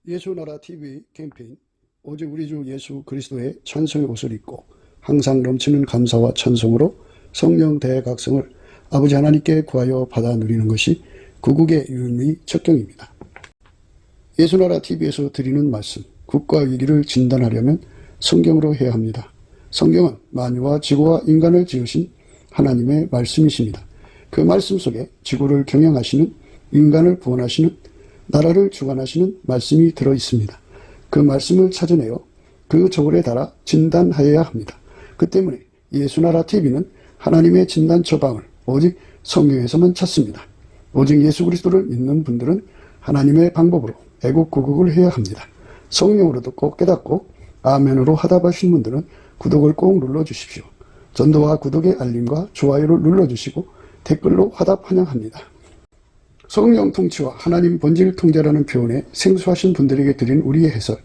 예수나라 TV 캠페인 오직 우리 주 예수 그리스도의 찬송의 옷을 입고 항상 넘치는 감사와 찬송으로 성령 대각성을 아버지 하나님께 구하여 받아 누리는 것이 구국의 유일무이 척경입니다. 예수나라 TV에서 드리는 말씀, 국가 위기를 진단하려면 성경으로 해야 합니다. 성경은 만유와 지구와 인간을 지으신 하나님의 말씀이십니다. 그 말씀 속에 지구를 경영하시는, 인간을 구원하시는, 나라를 주관하시는 말씀이 들어있습니다. 그 말씀을 찾아내어 그 저울에 달아 진단하여야 합니다. 그 때문에 예수나라 TV는 하나님의 진단 처방을 오직 성경에서만 찾습니다. 오직 예수 그리스도를 믿는 분들은 하나님의 방법으로 애국구국을 해야 합니다. 성령으로 듣고 깨닫고 아멘으로 화답하신 분들은 구독을 꼭 눌러주십시오. 전도와 구독의 알림과 좋아요를 눌러주시고 댓글로 화답 환영합니다. 성령 통치와 하나님 본질 통제라는 표현에 생소하신 분들에게 드린 우리의 해설,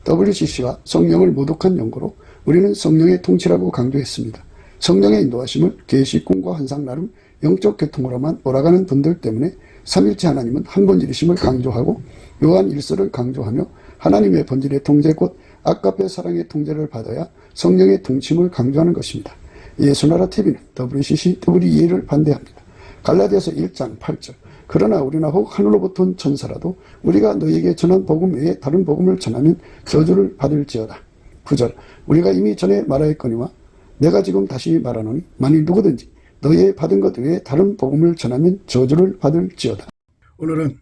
WCC가 성령을 모독한 연고로 우리는 성령의 통치라고 강조했습니다. 성령의 인도하심을 계시, 꿈과 환상 나름 영적 계통으로만 몰아가는 분들 때문에 삼일체 하나님은 한 본질이심을 강조하고 요한 1서를 강조하며 하나님의 본질의 통제 곧 아까페 사랑의 통제를 받아야 성령의 통치임을 강조하는 것입니다. 예수나라 TV는 WCC, WEA를 반대합니다. 갈라디아서 1장 8절 그러나 우리나 혹 하늘로부터 온 천사라도 우리가 너희에게 전한 복음 외에 다른 복음을 전하면 저주를 받을지어다. 9절 우리가 이미 전에 말하였거니와 내가 지금 다시 말하노니 만일 누구든지 너희의 받은 것 외에 다른 복음을 전하면 저주를 받을지어다. 오늘은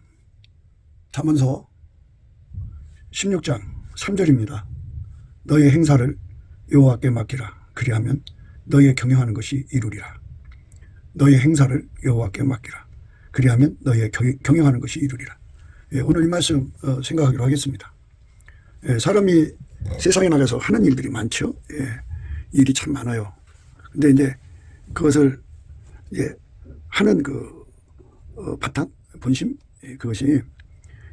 잠언서 16장 3절입니다. 너희의 행사를 여호와께 맡기라. 그리하면 너희의 경영하는 것이 이루리라. 너희의 행사를 여호와께 맡기라. 그리하면 너희의 경영하는 것이 이루리라. 오늘 이 말씀 생각하기로 하겠습니다. 사람이 세상에 나가서 하는 일들이 많죠. 일이 참 많아요. 근데 이제 그것을 하는 그 바탕, 본심, 그것이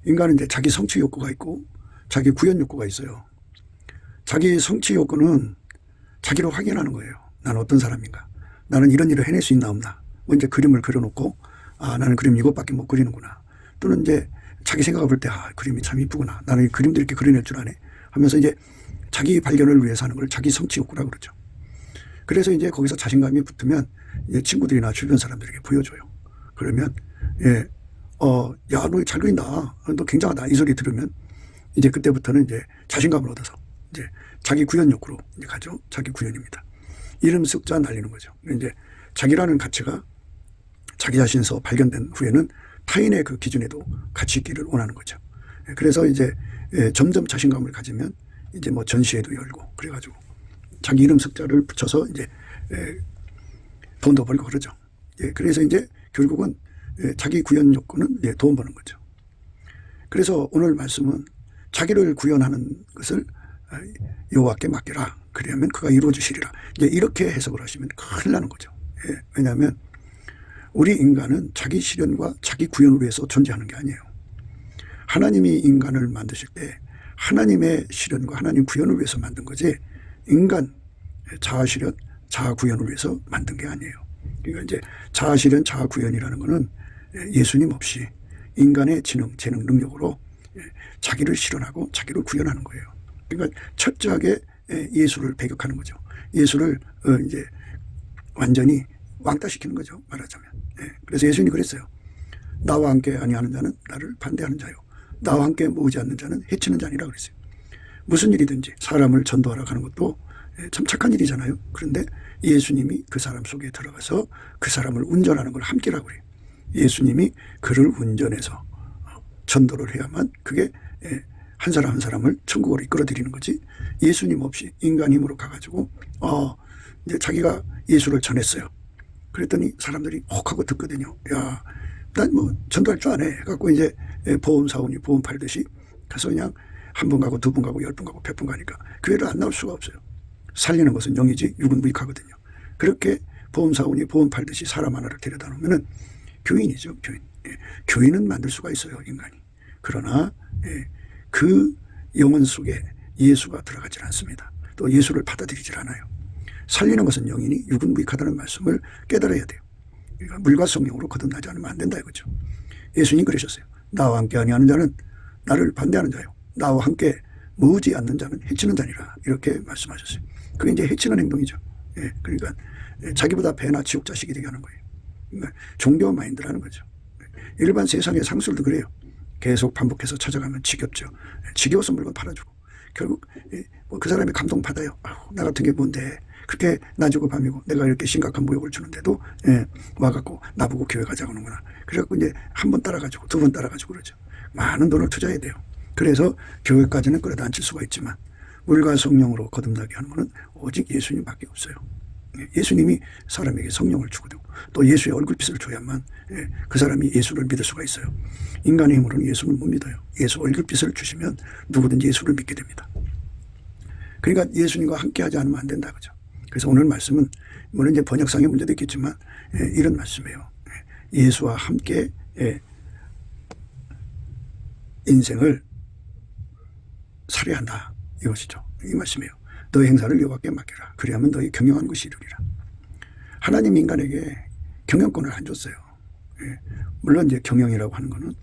인간은 이제 자기 성취 욕구가 있고 자기 구현 욕구가 있어요. 자기 성취 욕구는 자기로 확인하는 거예요. 나는 어떤 사람인가? 나는 이런 일을 해낼 수 있나 없나? 뭐 이제 그림을 그려놓고 나는 그림 이것밖에 못 그리는구나. 또는 이제 자기 생각을 볼 때 그림이 참 이쁘구나. 나는 이 그림도 이렇게 그려낼 줄 아네. 하면서 이제 자기 발견을 위해서 하는 걸 자기 성취 욕구라고 그러죠. 그래서 이제 거기서 자신감이 붙으면 이제 친구들이나 주변 사람들에게 보여줘요. 그러면 야, 너 잘 그린다. 너 굉장하다. 이 소리 들으면 이제 그때부터는 이제 자신감을 얻어서 이제 자기 구현 욕구로 이제 가죠. 자기 구현입니다. 이름 쓱자 날리는 거죠. 이제 자기라는 가치가 자기 자신에서 발견된 후에는 타인의 그 기준에도 가치 있기를 원하는 거죠. 그래서 이제 점점 자신감을 가지면 이제 뭐 전시회도 열고 그래가지고 자기 이름 숫자를 붙여서 이제 돈도 벌고 그러죠. 그래서 이제 결국은 자기 구현 욕구는 돈 버는 거죠. 그래서 오늘 말씀은 자기를 구현하는 것을 여호와께 맡기라. 그러면 그가 이루어 주시리라. 이제 이렇게 해석을 하시면 큰일 나는 거죠. 왜냐하면 우리 인간은 자기 실현과 자기 구현을 위해서 존재하는 게 아니에요. 하나님이 인간을 만드실 때 하나님의 실현과 하나님 구현을 위해서 만든 거지 인간 자아 실현, 자아 구현을 위해서 만든 게 아니에요. 그러니까 이제 자아 실현, 자아 구현이라는 거는 예수님 없이 인간의 지능, 재능, 능력으로 자기를 실현하고 자기를 구현하는 거예요. 그러니까 철저하게 예수를 배격하는 거죠. 예수를 이제 완전히 왕따시키는 거죠. 말하자면. 그래서 예수님이 그랬어요. 나와 함께 아니하는 자는 나를 반대하는 자요. 나와 함께 모으지 않는 자는 해치는 자니라 그랬어요. 무슨 일이든지 사람을 전도하러 가는 것도 참 착한 일이잖아요. 그런데 예수님이 그 사람 속에 들어가서 그 사람을 운전하는 걸 함께라고 그래요. 예수님이 그를 운전해서 전도를 해야만 그게 한 사람 한 사람을 천국으로 이끌어들이는 거지. 예수님 없이 인간 힘으로 가가지고 이제 자기가 예수를 전했어요. 그랬더니 사람들이 혹하고 듣거든요. 야, 난 뭐 전도할 줄 아네. 해갖고 이제 보험 사원이 보험 팔듯이 가서 그냥 한 번 가고 두 번 가고 10번 가고 100번 가니까 교회를 안 나올 수가 없어요. 살리는 것은 영이지 육은 무익하거든요. 그렇게 보험 사원이 보험 팔듯이 사람 하나를 데려다 놓으면은 교인이죠. 교인. 교인은 만들 수가 있어요. 인간이. 그러나 그 영혼 속에 예수가 들어가질 않습니다. 또 예수를 받아들이질 않아요. 살리는 것은 영이니 육은 무익하다는 말씀을 깨달아야 돼요. 그러니까 물과 성령으로 거듭나지 않으면 안 된다 이거죠. 예수님 그러셨어요. 나와 함께 아니하는 자는 나를 반대하는 자요. 나와 함께 머지 않는 자는 해치는 자니라. 이렇게 말씀하셨어요. 그게 이제 해치는 행동이죠. 예, 그러니까 자기보다 배나 지옥 자식이 되게 하는 거예요. 그러니까 종교 마인드라는 거죠. 일반 세상의 상술도 그래요. 계속 반복해서 찾아가면 지겹죠. 지겨워서 물건 팔아주고 결국 그 사람이 감동받아요. 나 같은 게 뭔데 그렇게 낮이고 밤이고 내가 이렇게 심각한 모욕을 주는데도 와갖고 나보고 교회 가자고 하는구나. 그래갖고 이제 한 번 따라가지고 두 번 따라가지고 그러죠. 많은 돈을 투자해야 돼요. 그래서 교회까지는 끌어다 앉힐 수가 있지만 물과 성령으로 거듭나게 하는 것은 오직 예수님밖에 없어요. 예수님이 사람에게 성령을 주고 또 예수의 얼굴빛을 줘야만 그 사람이 예수를 믿을 수가 있어요. 인간의 힘으로는 예수를 못 믿어요. 예수 얼굴빛을 주시면 누구든지 예수를 믿게 됩니다. 그러니까 예수님과 함께하지 않으면 안 된다 그죠. 그래서 오늘 말씀은 물론 이제 번역상의 문제도 있겠지만 이런 말씀이에요. 예수와 함께 인생을 살아야 한다 이것이죠. 이 말씀이에요. 너의 행사를 여호와께 맡겨라. 그리하면 너희 경영한 것이 이루리라. 하나님 인간에게 경영권을 안 줬어요. 물론 이제 경영이라고 하는 거는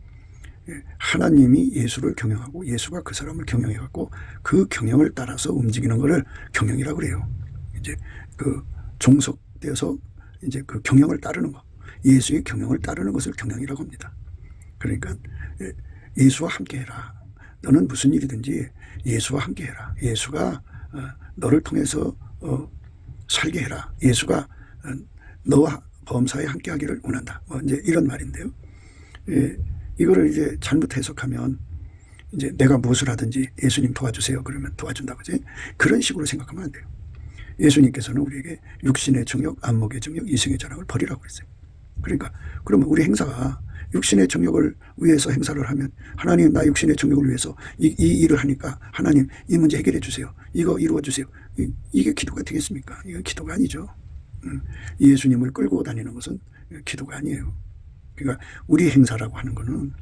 하나님이 예수를 경영하고 예수가 그 사람을 경영해갖고 그 경영을 따라서 움직이는 거를 경영이라고 그래요. 이제 그 종속되어서 이제 그 경영을 따르는 거, 예수의 경영을 따르는 것을 경영이라고 합니다. 그러니까 예수와 함께해라. 너는 무슨 일이든지 예수와 함께해라. 예수가 너를 통해서 살게 해라. 예수가 너와 범사에 함께하기를 원한다. 뭐 이제 이런 말인데요. 이거를 이제 잘못 해석하면 이제 내가 무엇을 하든지 예수님 도와주세요. 그러면 도와준다고 그지? 그런 식으로 생각하면 안 돼요. 예수님께서는 우리에게 육신의 정욕, 안목의 정욕, 이성의 자랑을 버리라고 그랬어요. 그러니까 그러면 우리 행사가 육신의 정욕을 위해서 행사를 하면 하나님 나 육신의 정욕을 위해서 이 일을 하니까 하나님 이 문제 해결해 주세요. 이거 이루어 주세요. 이게 기도가 되겠습니까? 이건 기도가 아니죠. 예수님을 끌고 다니는 것은 기도가 아니에요. 그러니까 우리 행사라고 하는 거는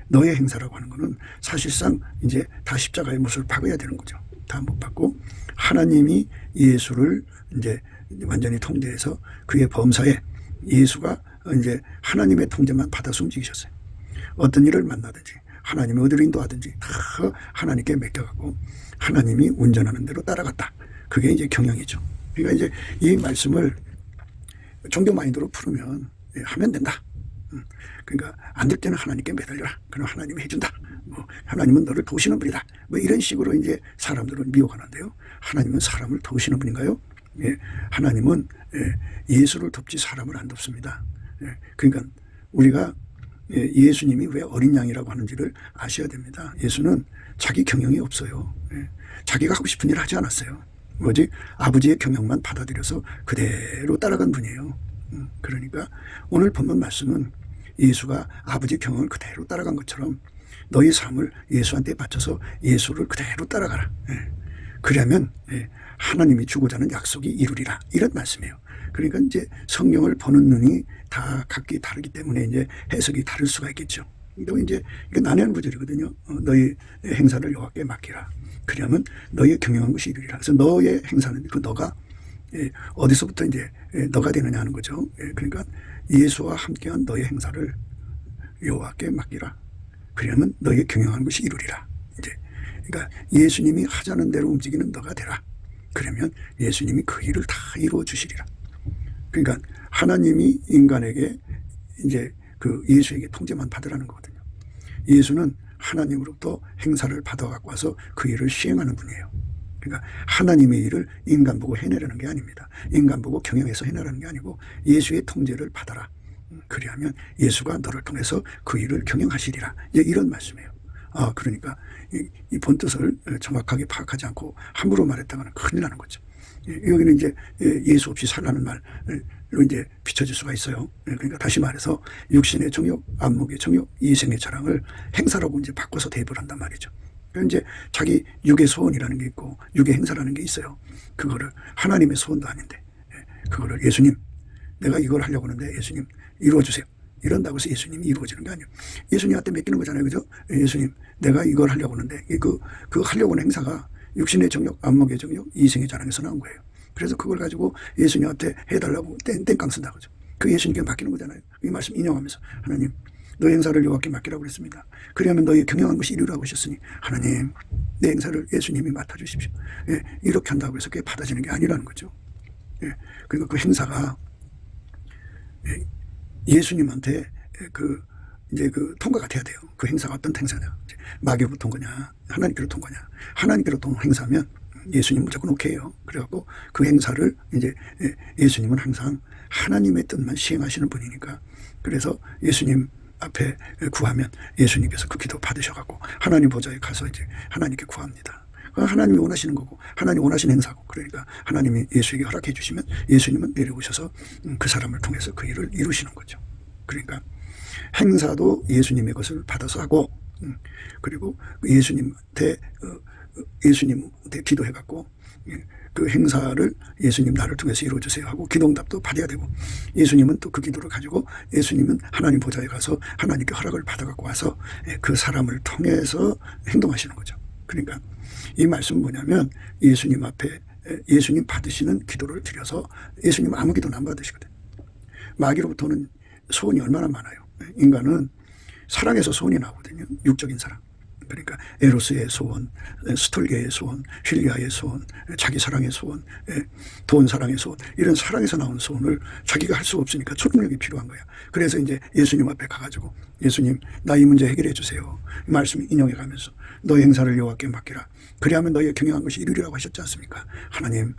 너의 행사라고 하는 거는 사실상 이제 다 십자가의 못을 박아야 되는 거죠. 다 못 받고 하나님이 예수를 이제 완전히 통제해서 그의 범사에 예수가 이제 하나님의 통제만 받아서 움직이셨어요. 어떤 일을 만나든지 하나님이 어디로 인도하든지 다 하나님께 맡겨갖고 하나님이 운전하는 대로 따라갔다. 그게 이제 경영이죠. 그러니까 이제 이 말씀을 종교 마인드로 풀으면 하면 된다. 그러니까 안 될 때는 하나님께 매달려라. 그럼 하나님이 해준다. 뭐 하나님은 너를 도우시는 분이다. 뭐 이런 식으로 이제 사람들은 미혹하는데요. 하나님은 사람을 도우시는 분인가요? 하나님은 예수를 돕지 사람을 안 돕습니다. 그러니까 우리가 예수님이 왜 어린 양이라고 하는지를 아셔야 됩니다. 예수는 자기 경영이 없어요. 자기가 하고 싶은 일을 하지 않았어요. 오직 아버지의 경영만 받아들여서 그대로 따라간 분이에요. 그러니까 오늘 본문 말씀은 예수가 아버지 경영을 그대로 따라간 것처럼 너희 삶을 예수한테 바쳐서 예수를 그대로 따라가라. 그러면 하나님이 주고자 하는 약속이 이루리라. 이런 말씀이에요. 그러니까 이제 성경을 보는 눈이 다 각기 다르기 때문에 이제 해석이 다를 수가 있겠죠. 또 이제 이게 난해한 구절이거든요. 너희 행사를 여호와께 맡기라. 그러면 너희 경영한 것이 이루리라. 그래서 너의 행사는 그 너가 어디서부터 이제 너가 되느냐 하는 거죠. 그러니까 예수와 함께한 너의 행사를 여호와께 맡기라. 그러면 너희 경영한 것이 이루리라. 이제 그러니까 예수님이 하자는 대로 움직이는 너가 되라. 그러면 예수님이 그 일을 다 이루어 주시리라. 그러니까 하나님이 인간에게 이제 그 예수에게 통제만 받으라는 거거든요. 예수는 하나님으로부터 행사를 받아갖고 와서 그 일을 시행하는 분이에요. 그러니까 하나님의 일을 인간 보고 해내려는 게 아닙니다. 인간 보고 경영해서 해내라는 게 아니고 예수의 통제를 받아라. 그리하면 예수가 너를 통해서 그 일을 경영하시리라. 이제 이런 말씀이에요. 그러니까 이 본뜻을 정확하게 파악하지 않고 함부로 말했다가는 큰일 나는 거죠. 여기는 이제 예수 없이 살라는 말로 이제 비춰질 수가 있어요. 그러니까 다시 말해서 육신의 정욕, 안목의 정욕, 이생의 자랑을 행사라고 이제 바꿔서 대입을 한단 말이죠. 이제 자기 육의 소원이라는 게 있고 육의 행사라는 게 있어요. 그거를 하나님의 소원도 아닌데 그거를 예수님 내가 이걸 하려고 하는데 예수님 이루어주세요. 이런다고 해서 예수님이 이루어지는 게 아니에요. 예수님한테 맡기는 거잖아요. 그죠? 예수님 내가 이걸 하려고 하는데 그 하려고 하는 행사가 육신의 정욕, 안목의 정욕, 이생의 자랑에서 나온 거예요. 그래서 그걸 가지고 예수님한테 해달라고 땡깡 쓴다 그죠? 그 예수님께 맡기는 거잖아요. 이 말씀 인용하면서 하나님 너의 행사를 여호와께 맡기라고 그랬습니다. 그러면 너희 경영한 것이 이루라고 하셨으니 하나님 내 행사를 예수님이 맡아주십시오. 예, 이렇게 한다고 해서 그게 받아지는 게 아니라는 거죠. 예, 그러니까 그 행사가 예수님한테 이제 통과가 돼야 돼요. 그 행사가 어떤 행사냐. 마귀로부터 온 거냐, 하나님께로부터 온 거냐. 하나님께로부터 온 행사면 예수님 무조건 오케이요. 그래갖고 그 행사를 이제 예수님은 항상 하나님의 뜻만 시행하시는 분이니까 그래서 예수님 앞에 구하면 예수님께서 그 기도 받으셔갖고 하나님 보좌에 가서 이제 하나님께 구합니다. 하나님이 원하시는 거고 하나님 원하시는 행사고 그러니까 하나님이 예수에게 허락해 주시면 예수님은 내려오셔서 그 사람을 통해서 그 일을 이루시는 거죠. 그러니까 행사도 예수님의 것을 받아서 하고 그리고 예수님한테 기도해갖고 그 행사를 예수님 나를 통해서 이루어주세요 하고 기도응답도 받아야 되고 예수님은 또 그 기도를 가지고 예수님은 하나님 보좌에 가서 하나님께 허락을 받아갖고 와서 그 사람을 통해서 행동하시는 거죠. 그러니까 이 말씀은 뭐냐면 예수님 앞에 예수님 받으시는 기도를 드려서 예수님 아무 기도는 안 받으시거든요. 마귀로부터는 소원이 얼마나 많아요. 인간은 사랑에서 소원이 나오거든요. 육적인 사랑. 그러니까 에로스의 소원, 스톨게의 소원, 휠리아의 소원, 자기 사랑의 소원, 돈 사랑의 소원 이런 사랑에서 나온 소원을 자기가 할 수가 없으니까 초능력이 필요한 거야. 그래서 이제 예수님 앞에 가가지고 예수님 나 이 문제 해결해 주세요. 이 말씀 인용해 가면서 너의 행사를 여호와께 맡기라. 그리하면 너희의 경영한 것이 이루리라고 하셨지 않습니까? 하나님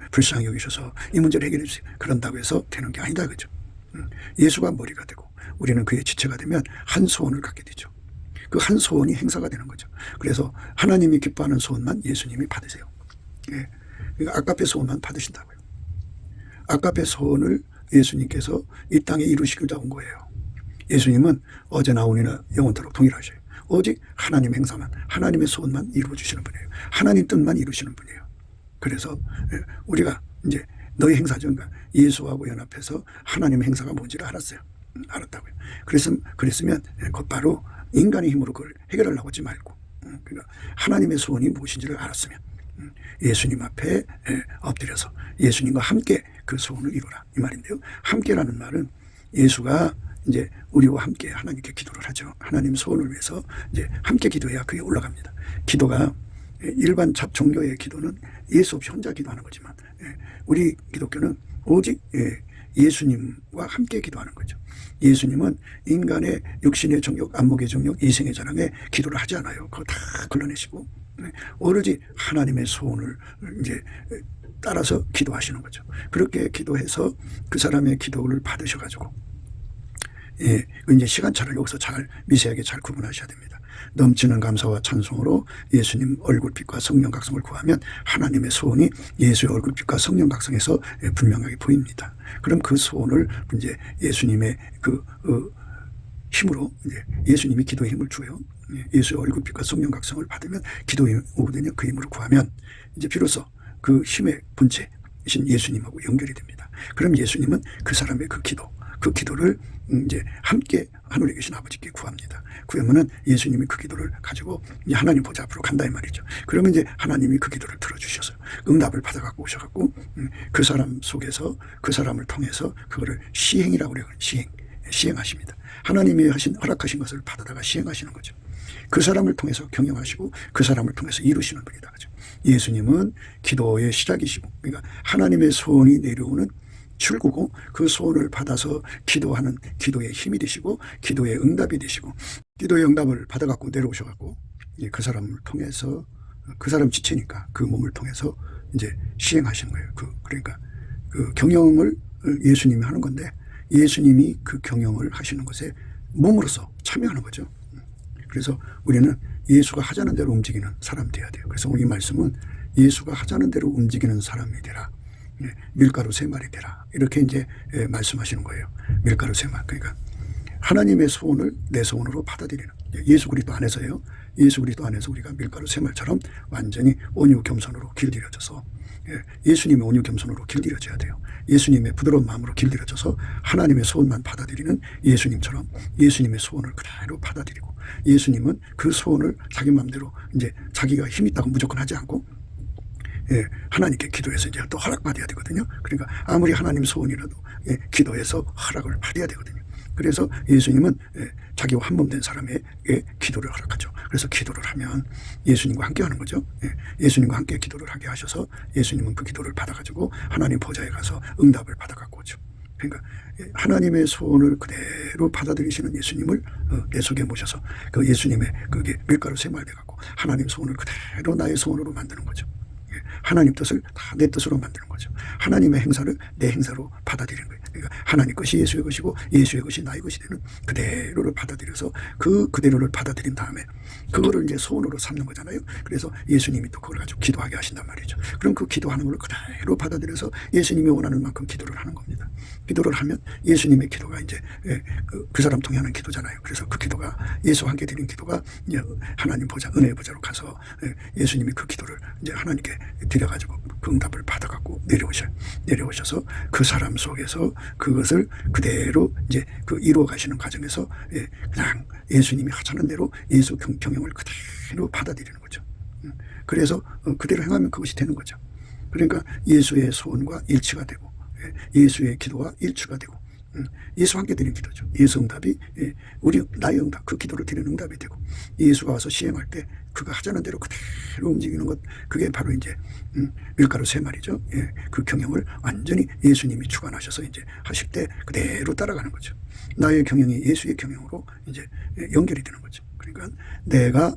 불쌍히 여기셔서 이 문제를 해결해 주세요. 그런다고 해서 되는 게 아니다 그죠. 예수가 머리가 되고 우리는 그의 지체가 되면 한 소원을 갖게 되죠. 그 한 소원이 행사가 되는 거죠. 그래서 하나님이 기뻐하는 소원만 예수님이 받으세요. 예. 그러니까 아까페 소원만 받으신다고요. 아까페 소원을 예수님께서 이 땅에 이루시고자 온 거예요. 예수님은 어제나 오늘이나 영원토록 동일하셔요. 오직 하나님 행사만, 하나님의 소원만 이루어 주시는 분이에요. 하나님 뜻만 이루시는 분이에요. 그래서 우리가 이제 너의 행사죠. 그러니까 예수하고 연합해서 하나님의 행사가 뭔지를 알았어요. 알았다고요. 그랬으면 곧바로 인간의 힘으로 그걸 해결하려고 하지 말고 그러니까 하나님의 소원이 무엇인지를 알았으면 예수님 앞에 엎드려서 예수님과 함께 그 소원을 이루라 이 말인데요. 함께라는 말은 예수가 이제 우리와 함께 하나님께 기도를 하죠. 하나님 소원을 위해서 이제 함께 기도해야 그게 올라갑니다. 기도가 일반 종교의 기도는 예수 없이 혼자 기도하는 거지만 우리 기독교는 오직 예수님과 함께 기도하는 거죠. 예수님은 인간의 육신의 정욕, 안목의 정욕, 이생의 자랑에 기도를 하지 않아요. 그거 다 걸러내시고 오로지 하나님의 소원을 이제 따라서 기도하시는 거죠. 그렇게 기도해서 그 사람의 기도를 받으셔가지고 이제 시간차를 여기서 잘 미세하게 잘 구분하셔야 됩니다. 넘치는 감사와 찬송으로 예수님 얼굴빛과 성령 각성을 구하면 하나님의 소원이 예수의 얼굴빛과 성령 각성에서 분명하게 보입니다. 그럼 그 소원을 이제 예수님의 힘으로 이제 예수님이 기도의 힘을 줘요. 예수의 얼굴빛과 성령 각성을 받으면 기도에 오거든요. 그 힘으로 구하면 이제 비로소 그 힘의 본체이신 예수님하고 연결이 됩니다. 그럼 예수님은 그 사람의 그 기도를 이제 함께 하늘에 계신 아버지께 구합니다. 구하면은 예수님이 그 기도를 가지고 이제 하나님 보좌 앞으로 간다 이 말이죠. 그러면 이제 하나님이 그 기도를 들어주셔서 응답을 받아갖고 오셔갖고 그 사람 속에서 그 사람을 통해서 그거를 시행이라고 그래요. 시행하십니다. 하나님이 허락하신 것을 받아다가 시행하시는 거죠. 그 사람을 통해서 경영하시고 그 사람을 통해서 이루시는 분이다. 그죠? 예수님은 기도의 시작이시고 그러니까 하나님의 소원이 내려오는 출구고 그 소원을 받아서 기도하는 기도의 힘이 되시고 기도의 응답이 되시고 기도의 응답을 받아갖고 내려오셔갖고 그 사람을 통해서 그 사람 지체니까 그 몸을 통해서 이제 시행하시는 거예요. 그러니까 그 경영을 예수님이 하는 건데 예수님이 그 경영을 하시는 것에 몸으로서 참여하는 거죠. 그래서 우리는 예수가 하자는 대로 움직이는 사람이 돼야 돼요. 그래서 오늘 이 말씀은 예수가 하자는 대로 움직이는 사람이 되라. 밀가루 3마리 되라. 이렇게 이제 말씀하시는 거예요. 밀가루 3마리. 그러니까 하나님의 소원을 내 소원으로 받아들이는 예수 그리스도 안에서요. 예수 그리스도 안에서 우리가 밀가루 3마리처럼 완전히 온유 겸손으로 길들여져서 예수님의 온유 겸손으로 길들여져야 돼요. 예수님의 부드러운 마음으로 길들여져서 하나님의 소원만 받아들이는 예수님처럼 예수님의 소원을 그대로 받아들이고 예수님은 그 소원을 자기 마음대로 이제 자기가 힘 있다고 무조건 하지 않고 하나님께 기도해서 이제 또 허락받아야 되거든요. 그러니까 아무리 하나님 소원이라도 기도해서 허락을 받아야 되거든요. 그래서 예수님은 자기와 한 몸 된 사람에게 기도를 허락하죠. 그래서 기도를 하면 예수님과 함께 하는 거죠. 예수님과 함께 기도를 하게 하셔서 예수님은 그 기도를 받아가지고 하나님 보좌에 가서 응답을 받아갖고 오죠. 그러니까 하나님의 소원을 그대로 받아들이시는 예수님을 내 속에 모셔서 그 예수님의 그게 밀가루 생활돼 갖고 하나님 소원을 그대로 나의 소원으로 만드는 거죠. 하나님 뜻을 다 내 뜻으로 만드는 거죠. 하나님의 행사를 내 행사로 받아들이는 거예요. 그러니까 하나님 것이 예수의 것이고 예수의 것이 나의 것이 되는 그대로를 받아들여서 그 그대로를 받아들인 다음에 그거를 이제 소원으로 삼는 거잖아요. 그래서 예수님이 또 그걸 가지고 기도하게 하신단 말이죠. 그럼 그 기도하는 걸 그대로 받아들여서 예수님이 원하는 만큼 기도를 하는 겁니다. 기도를 하면 예수님의 기도가 이제 그 사람 통해 하는 기도잖아요. 그래서 그 기도가 예수와 함께 드린 기도가 이제 하나님 보좌, 은혜의 보좌로 가서 예수님이 그 기도를 이제 하나님께 드려가지고 그 응답을 받아갖고 내려오셔서 그 사람 속에서 그것을 그대로 이제 그 이루어 가시는 과정에서 그냥 예수님이 하자는 대로 예수 경영을 그대로 받아들이는 거죠. 그래서 그대로 행하면 그것이 되는 거죠. 그러니까 예수의 소원과 일치가 되고 예수의 기도와 일치가 되고 예수와 함께 드리는 기도죠. 예수 응답이 나의 응답, 그 기도를 드리는 응답이 되고 예수가 와서 시행할 때 그가 하자는 대로 그대로 움직이는 것, 그게 바로 이제 밀가루 세 마리죠. 그 경영을 완전히 예수님이 주관하셔서 이제 하실 때 그대로 따라가는 거죠. 나의 경영이 예수의 경영으로 이제 연결이 되는 거죠. 그러니까 내가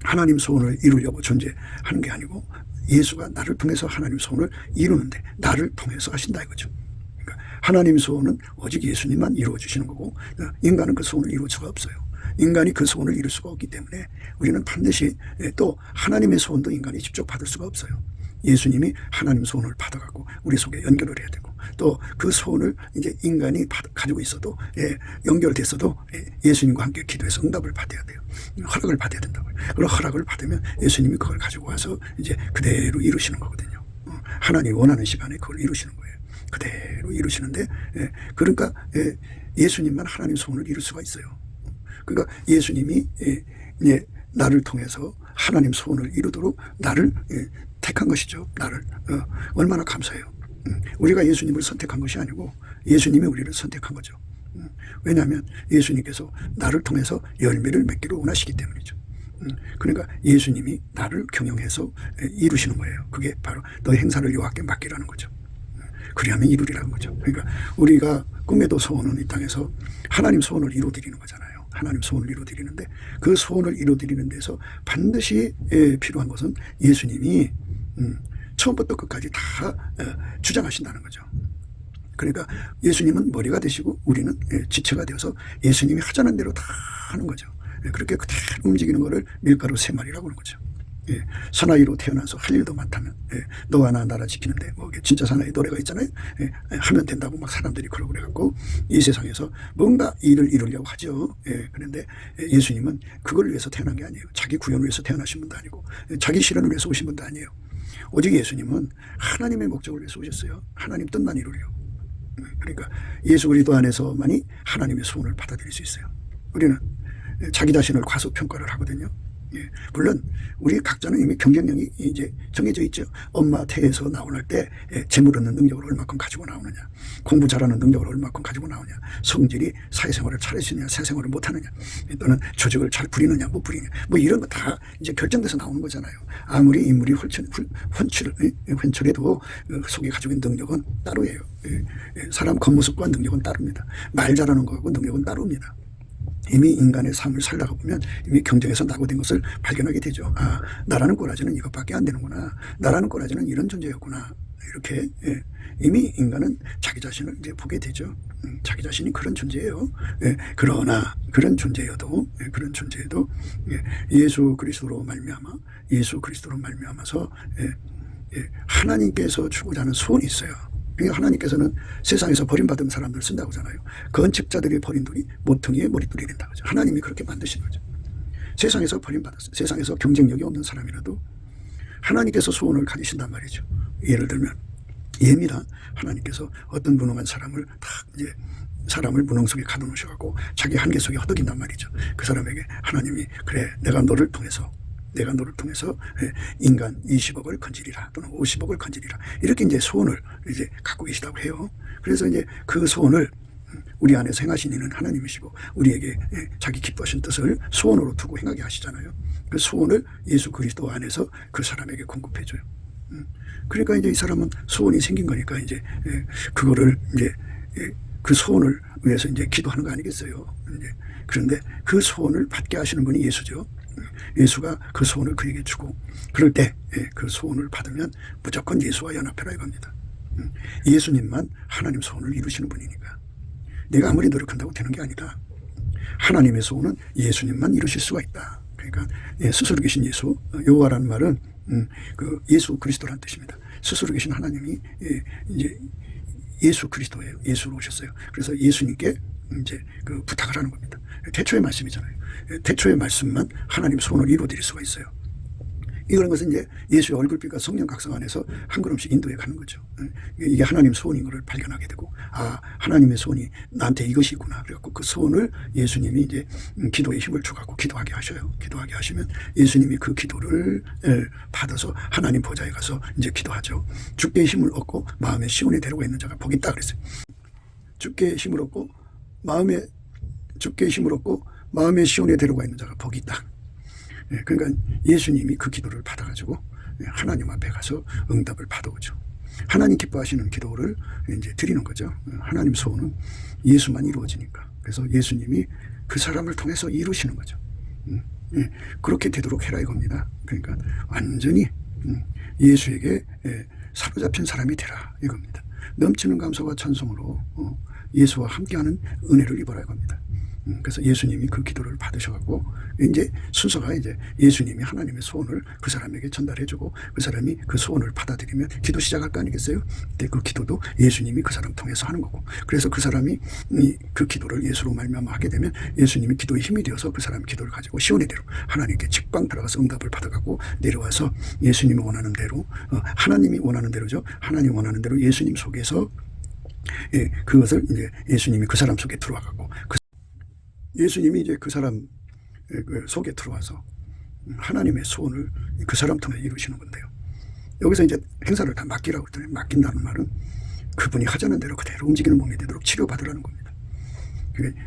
하나님 소원을 이루려고 존재하는 게 아니고 예수가 나를 통해서 하나님 소원을 이루는데 나를 통해서 하신다 이거죠. 그러니까 하나님 소원은 오직 예수님만 이루어 주시는 거고 인간은 그 소원을 이룰 수가 없어요. 인간이 그 소원을 이룰 수가 없기 때문에 우리는 반드시 또 하나님의 소원도 인간이 직접 받을 수가 없어요. 예수님이 하나님 소원을 받아갖고 우리 속에 연결을 해야 되고 또 그 소원을 이제 인간이 가지고 있어도 연결됐어도 예수님과 함께 기도해서 응답을 받아야 돼요. 허락을 받아야 된다고요. 그런 허락을 받으면 예수님이 그걸 가지고 와서 이제 그대로 이루시는 거거든요. 하나님이 원하는 시간에 그걸 이루시는 거예요. 그대로 이루시는데 그러니까 예수님만 하나님 소원을 이룰 수가 있어요. 그러니까 예수님이 나를 통해서 하나님 소원을 이루도록 나를 택한 것이죠. 나를 얼마나 감사해요. 우리가 예수님을 선택한 것이 아니고 예수님이 우리를 선택한 거죠. 왜냐하면 예수님께서 나를 통해서 열매를 맺기를 원하시기 때문이죠. 그러니까 예수님이 나를 경영해서 이루시는 거예요. 그게 바로 너의 행사를 여호와께 맡기라는 거죠. 그리하면 이루리라는 거죠. 그러니까 우리가 꿈에도 소원은 이 땅에서 하나님 소원을 이루어드리는 거잖아요. 하나님 소원을 이루어드리는데 그 소원을 이루어드리는 데서 반드시 필요한 것은 예수님이 처음부터 끝까지 다 주장하신다는 거죠. 그러니까 예수님은 머리가 되시고 우리는 지체가 되어서 예수님이 하자는 대로 다 하는 거죠. 그렇게 그대로 움직이는 거를 밀가루 세 마리라고 하는 거죠. 사나이로 태어나서 할 일도 많다면 너와 나 나라 지키는데 뭐 진짜 사나이 노래가 있잖아요. 하면 된다고 막 사람들이 그러고 그래갖고 이 세상에서 뭔가 일을 이루려고 하죠. 그런데 예수님은 그걸 위해서 태어난 게 아니에요. 자기 구원을 위해서 태어나신 분도 아니고 자기 실현을 위해서 오신 분도 아니에요. 오직 예수님은 하나님의 목적을 위해서 오셨어요. 하나님 뜻만 이루려고. 그러니까 예수 그리스도 안에서만이 하나님의 소원을 받아들일 수 있어요. 우리는 자기 자신을 과소평가를 하거든요. 물론 우리 각자는 이미 경쟁력이 이제 정해져 있죠. 엄마 태에서 나올 때 재물 얻는 능력을 얼마큼 가지고 나오느냐, 공부 잘하는 능력을 얼마큼 가지고 나오냐, 성질이 사회생활을 잘하시느냐, 사회생활을 못하느냐, 또는 조직을 잘 부리느냐, 못 부리느냐, 뭐 이런 거 다 이제 결정돼서 나오는 거잖아요. 아무리 인물이 훤칠해도 속에 가지고 있는 능력은 따로예요. 사람 겉모습과 능력은 따릅니다. 말 잘하는 거하고 능력은 따로입니다. 이미 인간의 삶을 살다가 보면 이미 경쟁에서 낙오된 것을 발견하게 되죠. 아, 나라는 꼬라지는 이것밖에 안 되는구나. 나라는 꼬라지는 이런 존재였구나. 이렇게 이미 인간은 자기 자신을 이제 보게 되죠. 자기 자신이 그런 존재예요. 그러나 그런 존재여도 예수 그리스도로 말미암아서 하나님께서 주고자 하는 소원이 있어요. 그러니까 하나님께서는 세상에서 버림받은 사람들 쓴다고 하잖아요. 건축자들이 버린 돌이 모퉁이의 머릿돌이 된다고 하죠. 하나님이 그렇게 만드신 거죠. 세상에서 버림받았어요. 세상에서 경쟁력이 없는 사람이라도 하나님께서 소원을 가지신단 말이죠. 예를 들면 예입니다. 하나님께서 어떤 무능한 사람을 딱 이제 사람을 무능 속에 가둬놓으셔갖고 자기 한계 속에 허덕인단 말이죠. 그 사람에게 하나님이 그래 내가 너를 통해서 인간 20억을 건지리라 또는 50억을 건지리라 이렇게 이제 소원을 이제 갖고 계시다고 해요. 그래서 이제 그 소원을 우리 안에서 행하신 이는 하나님이시고 우리에게 자기 기뻐하신 뜻을 소원으로 두고 행하게 하시잖아요. 그 소원을 예수 그리스도 안에서 그 사람에게 공급해줘요. 그러니까 이제 이 사람은 소원이 생긴 거니까 이제 그거를 이제 그 소원을 위해서 이제 기도하는 거 아니겠어요. 이제 그런데 그 소원을 받게 하시는 분이 예수죠. 예수가 그 소원을 그에게 주고 그럴 때 그 소원을 받으면 무조건 예수와 연합해라 이겁니다. 예수님만 하나님 소원을 이루시는 분이니까 내가 아무리 노력한다고 되는 게 아니다. 하나님의 소원은 예수님만 이루실 수가 있다. 그러니까 스스로 계신 예수, 여호와라는 말은 그 예수 그리스도라는 뜻입니다. 스스로 계신 하나님이 이제 예수 그리스도예요. 예수로 오셨어요. 그래서 예수님께 이제 그 부탁을 하는 겁니다. 태초의 말씀이잖아요. 태초의 말씀만 하나님 소원을 이루어드릴 수가 있어요. 이런 것은 이제 예수의 얼굴빛과 성령 각성 안에서 한 걸음씩 인도해 가는 거죠. 이게 하나님 소원인 것을 발견하게 되고, 아, 하나님의 소원이 나한테 이것이 있구나. 그래갖고 그 소원을 예수님이 이제 기도에 힘을 줘갖고 기도하게 하셔요. 기도하게 하시면 예수님이 그 기도를 받아서 하나님 보좌에 가서 이제 기도하죠. 주께 힘을 얻고 마음에 시온에 데려가 있는 자가 복이 있다 그랬어요. 주께 힘을 얻고 마음에 시온에 데려가 있는 자가 복이 있다. 그러니까 예수님이 그 기도를 받아가지고 하나님 앞에 가서 응답을 받아오죠. 하나님 기뻐하시는 기도를 이제 드리는 거죠. 하나님 소원은 예수만 이루어지니까. 그래서 예수님이 그 사람을 통해서 이루시는 거죠. 그렇게 되도록 해라 이겁니다. 그러니까 완전히 예수에게 사로잡힌 사람이 되라 이겁니다. 넘치는 감사와 찬송으로 예수와 함께하는 은혜를 입어라 이겁니다. 그래서 예수님이 그 기도를 받으셔갖고 이제 순서가 이제 예수님이 하나님의 소원을 그 사람에게 전달해주고 그 사람이 그 소원을 받아들이면 기도 시작할 거 아니겠어요? 근데 그 기도도 예수님이 그 사람 통해서 하는 거고 그래서 그 사람이 그 기도를 예수로 말미암아 하게 되면 예수님이 기도의 힘이 되어서 그 사람의 기도를 가지고 시온의 대로 하나님께 직방 들어가서 응답을 받아갖고 내려와서 예수님이 원하는 대로 하나님이 원하는 대로죠. 하나님이 원하는 대로 예수님 속에서 그것을 이제 예수님이 그 사람 속에 들어와갖고 예수님이 이제 그 사람 속에 들어와서 하나님의 소원을 그 사람 통해 이루시는 건데요. 여기서 이제 행사를 다 맡기라고 했더니 맡긴다는 말은 그분이 하자는 대로 그대로 움직이는 몸이 되도록 치료받으라는 겁니다.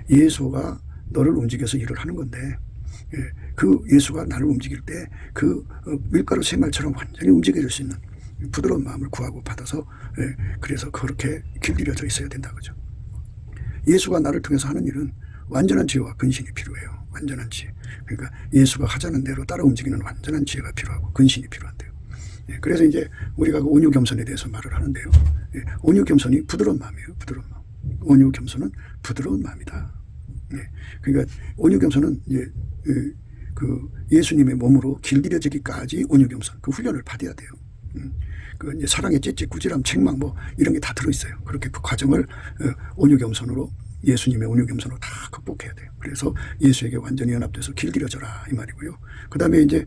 예수가 너를 움직여서 일을 하는 건데 그 예수가 나를 움직일 때 그 밀가루 쇠말처럼 완전히 움직여질 수 있는 부드러운 마음을 구하고 받아서 그래서 그렇게 길들여져 있어야 된다 그죠. 예수가 나를 통해서 하는 일은 완전한 지혜와 근신이 필요해요. 완전한 지혜. 그러니까 예수가 하자는 대로 따라 움직이는 완전한 지혜가 필요하고 근신이 필요한데요. 그래서 이제 우리가 그 온유겸손에 대해서 말을 하는데요. 온유겸손이 부드러운 마음이에요. 부드러운 마음. 온유겸손은 부드러운 마음이다. 그러니까 온유겸손은 이제 그 예수님의 몸으로 길들여지기까지 온유겸손 그 훈련을 받아야 돼요. 그 이제 사랑의 찌찌, 꾸지람, 책망 뭐 이런 게 다 들어있어요. 그렇게 그 과정을 온유겸손으로 예수님의 온유겸손으로 다 극복해야 돼요. 그래서 예수에게 완전히 연합돼서 길들여져라 이 말이고요. 그 다음에 이제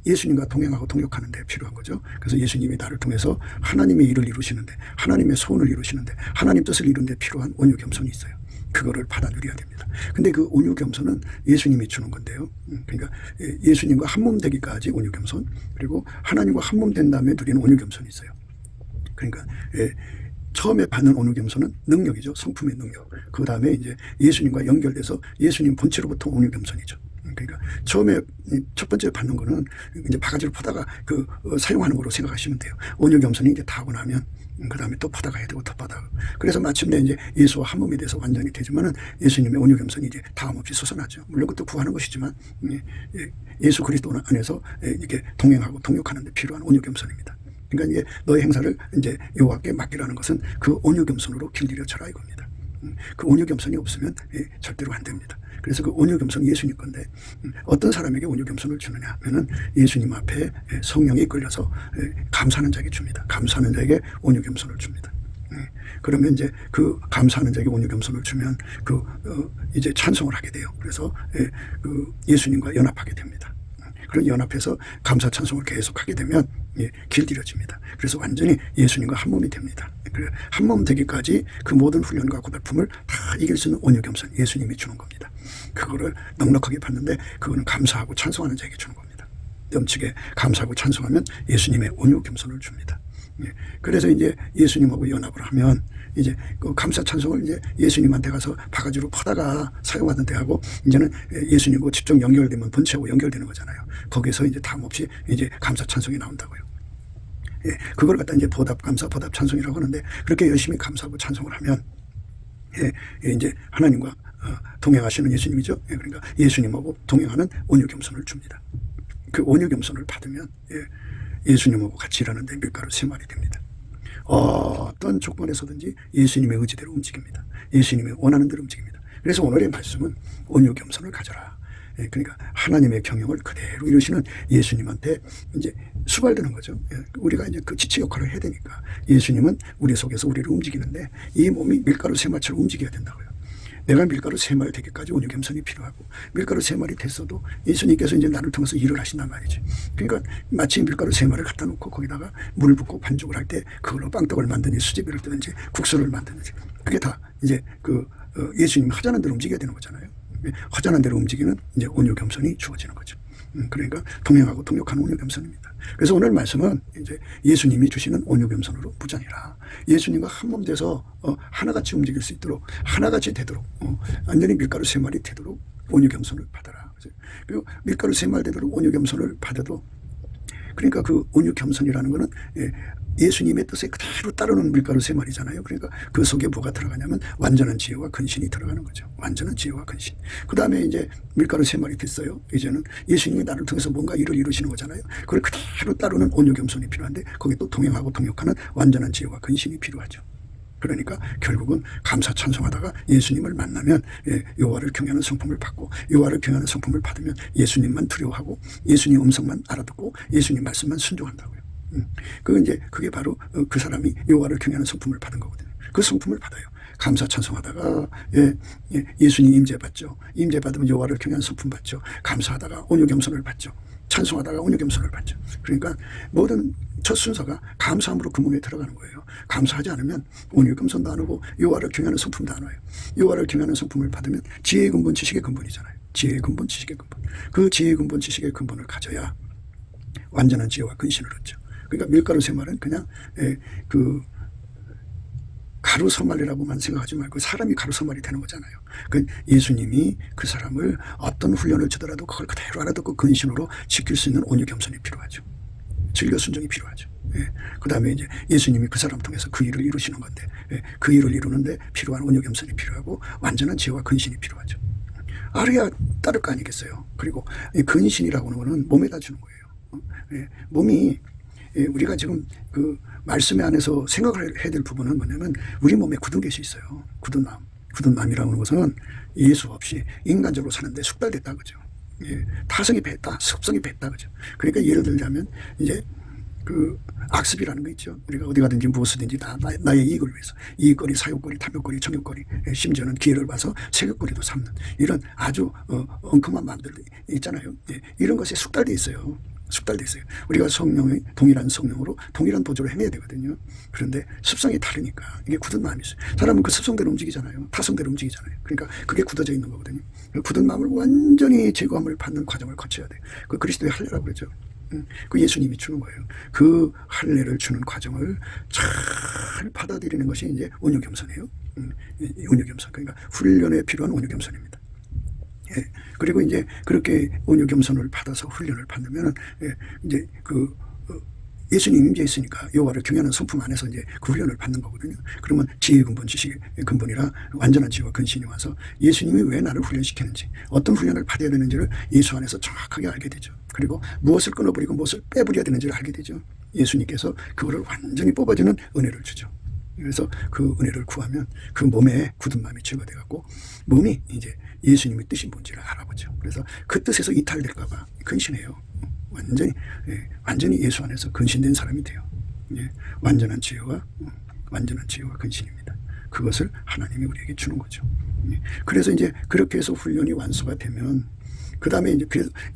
예수님과 동행하고 동역하는 데 필요한 거죠. 그래서 예수님이 나를 통해서 하나님의 일을 이루시는데 하나님의 소원을 이루시는데 하나님 뜻을 이루는 데 필요한 온유겸손이 있어요. 그거를 받아 누려야 됩니다. 근데 그 온유겸손은 예수님이 주는 건데요. 그러니까 예수님과 한몸 되기까지 온유겸손 그리고 하나님과 한몸 된 다음에 누리는 온유겸손이 있어요. 그러니까 처음에 받는 온유겸손은 능력이죠. 성품의 능력. 그 다음에 이제 예수님과 연결돼서 예수님 본체로부터 온유겸손이죠. 그러니까 처음에 첫 번째 받는 거는 이제 바가지로 퍼다가 사용하는 거로 생각하시면 돼요. 온유겸손이 이제 다 하고 나면 그 다음에 또 퍼다가 해야 되고 더 퍼다가. 그래서 마침내 이제 예수와 한 몸이 돼서 완전히 되지만은 예수님의 온유겸손이 이제 다음 없이 솟아나죠. 물론 그것도 구하는 것이지만 예수 그리스도 안에서 이렇게 동행하고 동역하는 데 필요한 온유겸손입니다. 그러니까 이제 너의 행사를 이제 여호와께 맡기라는 것은 그 온유겸손으로 길들여져라 이겁니다. 그 온유겸손이 없으면 절대로 안 됩니다. 그래서 그 온유겸손이 예수님 건데 어떤 사람에게 온유겸손을 주느냐 하면은 예수님 앞에 성령이 이끌려서 감사하는 자에게 줍니다. 감사하는 자에게 온유겸손을 줍니다. 그러면 이제 그 감사하는 자에게 온유겸손을 주면 이제 찬송을 하게 돼요. 그래서 그 예수님과 연합하게 됩니다. 그런 연합해서 감사 찬송을 계속하게 되면 길들여집니다. 그래서 완전히 예수님과 한 몸이 됩니다. 한 몸 되기까지 그 모든 훈련과 고달픔을 다 이길 수 있는 온유겸손 예수님이 주는 겁니다. 그거를 넉넉하게 받는데 그거는 감사하고 찬송하는 자에게 주는 겁니다. 넘치게 감사하고 찬송하면 예수님의 온유겸손을 줍니다. 그래서 이제 예수님하고 연합을 하면 이제 그 감사 찬송을 이제 예수님한테 가서 바가지로 퍼다가 사용하던 데하고 이제는 예수님과 직접 연결되면 본체하고 연결되는 거잖아요. 거기서 이제 다음 없이 이제 감사 찬송이 나온다고요. 예, 그걸 갖다 이제 보답 감사, 보답 찬송이라고 하는데 그렇게 열심히 감사하고 찬송을 하면 이제 하나님과 동행하시는 예수님이죠. 그러니까 예수님하고 동행하는 온유겸손을 줍니다. 그 온유겸손을 받으면 예수님하고 같이 일하는데 밀가루 3마리 됩니다. 어떤 조건에서든지 예수님의 의지대로 움직입니다. 예수님의 원하는 대로 움직입니다. 그래서 오늘의 말씀은 온유겸손을 가져라. 그러니까 하나님의 경영을 그대로 이루시는 예수님한테 이제 수발되는 거죠. 우리가 이제 그 지체 역할을 해야 되니까 예수님은 우리 속에서 우리를 움직이는데 이 몸이 밀가루 3마리처럼 움직여야 된다고요. 내가 밀가루 3마리 되기까지 온유겸손이 필요하고 밀가루 3마리 됐어도 예수님께서 이제 나를 통해서 일을 하신단 말이지. 그러니까 마치 밀가루 3마리를 갖다 놓고 거기다가 물을 붓고 반죽을 할 때 그걸로 빵떡을 만드는지 수제비를 뜨든지 국수를 만드는지 그게 다 이제 예수님 하자는 대로 움직여야 되는 거잖아요. 허전한 대로 움직이는 이제 온유겸손이 주어지는 거죠. 그러니까 동행하고 동역하는 온유겸손입니다. 그래서 오늘 말씀은 이제 예수님이 주시는 온유겸손으로 무장이라. 예수님과 한 몸 돼서 하나같이 움직일 수 있도록 하나같이 되도록 완전히 밀가루 3마리 되도록 온유겸손을 받아라. 그리고 밀가루 3마리 되도록 온유겸손을 받아도 그러니까 그 온유겸손이라는 거는 예수님의 뜻에 그대로 따르는 밀가루 3마리잖아요. 그러니까 그 속에 뭐가 들어가냐면 완전한 지혜와 근신이 들어가는 거죠. 완전한 지혜와 근신. 그 다음에 이제 밀가루 3마리 됐어요. 이제는 예수님이 나를 통해서 뭔가 일을 이루시는 거잖아요. 그걸 그대로 따르는 온유겸손이 필요한데 거기 또 동행하고 동역하는 완전한 지혜와 근신이 필요하죠. 그러니까 결국은 감사 찬송하다가 예수님을 만나면 여호와를 경외하는 성품을 받고 여호와를 경외하는 성품을 받으면 예수님만 두려워하고 예수님 음성만 알아듣고 예수님 말씀만 순종한다고요. 그게 바로 그 사람이 여호와를 경외하는 성품을 받은 거거든요. 그 성품을 받아요. 감사 찬송하다가 예수님 임재 받죠. 임재 받으면 여호와를 경외하는 성품 받죠. 감사하다가 온유겸손을 받죠. 찬송하다가 온유겸손을 받죠. 그러니까 모든 첫 순서가 감사함으로 그 몸에 들어가는 거예요. 감사하지 않으면 온유겸손도 안 오고 여호와를 경외하는 성품도 안 와요. 여호와를 경외하는 성품을 받으면 지혜의 근본, 지식의 근본이잖아요. 지혜의 근본, 지식의 근본. 그 지혜의 근본, 지식의 근본을 가져야 완전한 지혜와 근신을 얻죠. 그러니까 밀가루 3마리는 그냥 그 가루 3마리라고만 생각하지 말고 사람이 가루 3마리 되는 거잖아요. 그 예수님이 그 사람을 어떤 훈련을 주더라도 그걸 그대로 알아듣고 근신으로 지킬 수 있는 온유겸손이 필요하죠. 진료 순종이 필요하죠. 그 다음에 이제 예수님이 그 사람 통해서 그 일을 이루시는 건데 그 일을 이루는데 필요한 온유겸손이 필요하고 완전한 지혜와 근신이 필요하죠. 알아야 따를 거 아니겠어요. 그리고 근신이라고 하는 거는 몸에다 주는 거예요. 몸이 우리가 지금 그 말씀의 안에서 생각을 해야 될 부분은 뭐냐면 우리 몸에 굳은 것이 있어요. 굳은 마음. 굳은 마음이라고 하는 것은 예수 없이 인간적으로 사는데 숙달됐다 그죠. 타성이 뱄다, 습성이 뱄다 그죠. 그러니까 예를 들자면 이제 그 악습이라는 거 있죠. 우리가 어디 가든지 무엇이든지 다 나의 이익을 위해서 이익거리, 사욕거리, 탐욕거리, 정욕거리, 심지어는 기회를 봐서 세격거리도 삼는 이런 아주 엉큼한 마음들 있잖아요. 이런 것에 숙달돼 있어요. 숙달돼 있어요. 우리가 성령의 동일한 성령으로 동일한 보조를 행해야 되거든요. 그런데 습성이 다르니까 이게 굳은 마음이 있어요. 사람은 그 습성대로 움직이잖아요. 타성대로 움직이잖아요. 그러니까 그게 굳어져 있는 거거든요. 그 굳은 마음을 완전히 제거함을 받는 과정을 거쳐야 돼요. 그 그리스도의 할례라고 그러죠. 그 예수님이 주는 거예요. 그 할례를 주는 과정을 잘 받아들이는 것이 이제 온유겸손이에요. 온유겸손. 그러니까 훈련에 필요한 온유겸손입니다. 그리고 이제 그렇게 온유겸손을 받아서 훈련을 받으면 이제 그 예수님 임재 있으니까 여호와를 경외하는 성품 안에서 이제 그 훈련을 받는 거거든요. 그러면 지혜의 근본, 지식의 근본이라 완전한 지혜와 근신이 와서 예수님이 왜 나를 훈련시켰는지 어떤 훈련을 받아야 되는지를 예수 안에서 정확하게 알게 되죠. 그리고 무엇을 끊어버리고 무엇을 빼버려야 되는지를 알게 되죠. 예수님께서 그거를 완전히 뽑아주는 은혜를 주죠. 그래서 그 은혜를 구하면 그 몸에 굳은 마음이 제거돼갖고 몸이 이제 예수님의 뜻이 뭔지를 알아보죠. 그래서 그 뜻에서 이탈될까봐 근신해요. 완전히 예수 안에서 근신된 사람이 돼요. 완전한 지혜와 근신입니다. 그것을 하나님이 우리에게 주는 거죠. 그래서 이제 그렇게 해서 훈련이 완수가 되면 그 다음에 이제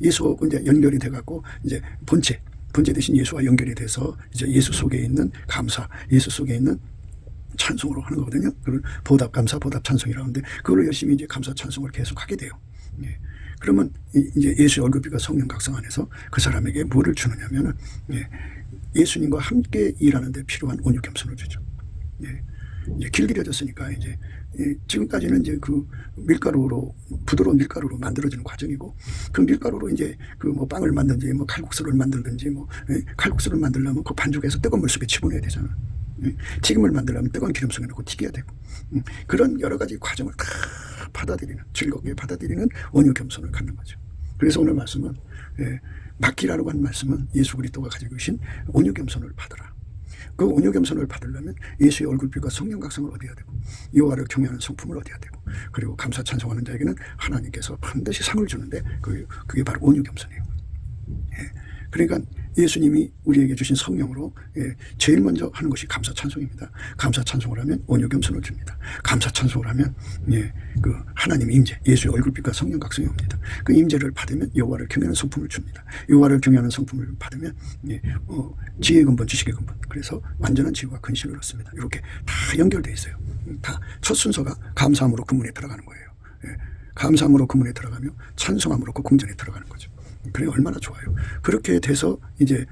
예수와 이제 연결이 돼갖고 이제 본체 대신 예수와 연결이 돼서 이제 예수 속에 있는 감사, 예수 속에 있는 찬송으로 하는 거거든요. 그걸 보답 감사, 보답 찬송이라고 하는데 그걸 열심히 이제 감사 찬송을 계속 하게 돼요. 그러면 이제 예수의 얼굴빛과 성령 각성 안에서 그 사람에게 뭐를 주느냐면은 예수님과 함께 일하는 데 필요한 온유겸손을 주죠. 이제 길들여졌으니까 이제 지금까지는 이제 그 밀가루로 부드러운 밀가루로 만들어지는 과정이고 그 밀가루로 이제 그 뭐 빵을 만든지 뭐 칼국수를 만들든지 뭐 칼국수를 만들려면 그 반죽해서 뜨거운 물 속에 집어넣어야 되잖아. 튀김을 만들려면 뜨거운 기름 속에 넣고 튀겨야 되고 그런 여러 가지 과정을 다 받아들이는 즐겁게 받아들이는 온유 겸손을 갖는 거죠. 그래서 오늘 말씀은 맡기라고 하는 말씀은 예수 그리스도가 가지고 계신 온유 겸손을 받으라. 그 온유 겸손을 받으려면 예수의 얼굴빛과 성령 각성을 얻어야 되고 여호와를 경외하는 성품을 얻어야 되고 그리고 감사 찬송하는 자에게는 하나님께서 반드시 상을 주는데 그게 바로 온유 겸손이에요. 그러니까 예수님이 우리에게 주신 성령으로 제일 먼저 하는 것이 감사 찬송입니다. 감사 찬송을 하면 온유 겸손을 줍니다. 감사 찬송을 하면 그 하나님의 임재, 예수의 얼굴빛과 성령 각성이 옵니다. 그 임재를 받으면 여호와를 경외하는 성품을 줍니다. 여호와를 경외하는 성품을 받으면 지혜의 근본, 지식의 근본. 그래서 완전한 지혜와 근신을 얻습니다. 이렇게 다 연결되어 있어요. 다 첫 순서가 감사함으로 그 문에 들어가는 거예요. 감사함으로 그 문에 들어가며 찬송함으로 그 궁전에 들어가는 거죠. 그래 얼마나 좋아요. 그렇게 돼서 이제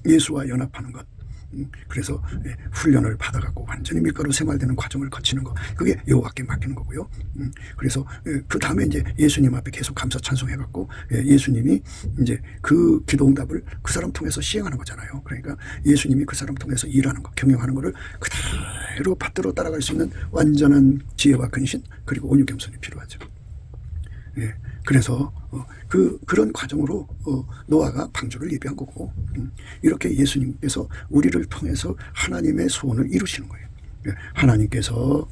예수와 연합하는 것. 그래서 훈련을 받아갖고 완전히 밀가루 생활되는 과정을 거치는 거. 그게 여호와께 맡기는 거고요. 그래서 그 다음에 이제 예수님 앞에 계속 감사 찬송해갖고 예수님이 이제 그 기도응답을 그 사람 통해서 시행하는 거잖아요. 그러니까 예수님이 그 사람 통해서 일하는 거, 경영하는 거를 그대로 받들어 따라갈 수 있는 완전한 지혜와 근신 그리고 온유 겸손이 필요하죠. 그래서 그런 과정으로 노아가 방주를 예비한 거고 이렇게 예수님께서 우리를 통해서 하나님의 소원을 이루시는 거예요. 하나님께서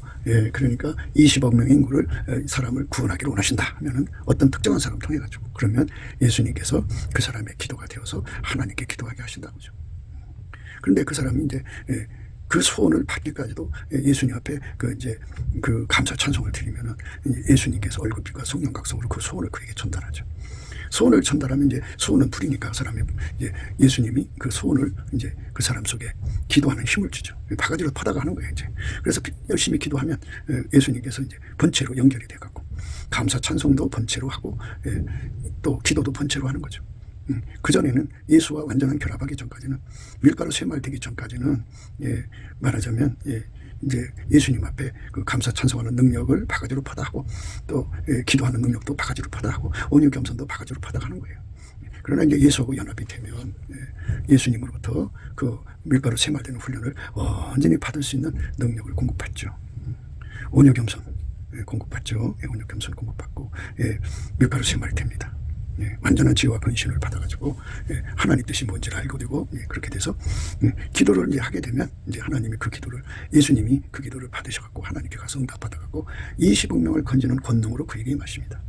그러니까 20억 명의 인구를 사람을 구원하기를 원하신다 하면은 어떤 특정한 사람을 통해 가지고 그러면 예수님께서 그 사람의 기도가 되어서 하나님께 기도하게 하신다고죠. 그런데 그 사람이 이제 그 소원을 받기까지도 예수님 앞에 그 감사 찬송을 드리면은 예수님께서 얼굴빛과 성령 각성으로 그 소원을 그에게 전달하죠. 소원을 전달하면 이제 소원은 불이니까 그 사람이 이제 예수님이 그 소원을 이제 그 사람 속에 기도하는 힘을 주죠. 바가지로 파다가 하는 거예요, 이제. 그래서 열심히 기도하면 예수님께서 이제 번체로 연결이 돼 갖고 감사 찬송도 번체로 하고 또 기도도 번체로 하는 거죠. 그전에는 예수와 완전한 결합하기 전까지는 밀가루 쇠말되기 전까지는 말하자면 이제 예수님 앞에 그 감사 찬송하는 능력을 바가지로 파다하고 또 기도하는 능력도 바가지로 파다하고 온유 겸손도 바가지로 파다하는 거예요. 그러나 이제 예수하고 연합이 되면 예수님으로부터 그 밀가루 쇠말되는 훈련을 완전히 받을 수 있는 능력을 공급받죠. 온유 겸손 공급받죠. 온유 겸손 공급받고 밀가루 쇠말됩니다. 완전한 지혜와 근신을 받아가지고 하나님 뜻이 뭔지를 알고 되고 그렇게 돼서 기도를 이제 하게 되면 이제 하나님이 그 기도를 예수님이 그 기도를 받으셔갖고 하나님께 가서 응답 받아갖고 20억 명을 건지는 권능으로 그에게 임하십니다.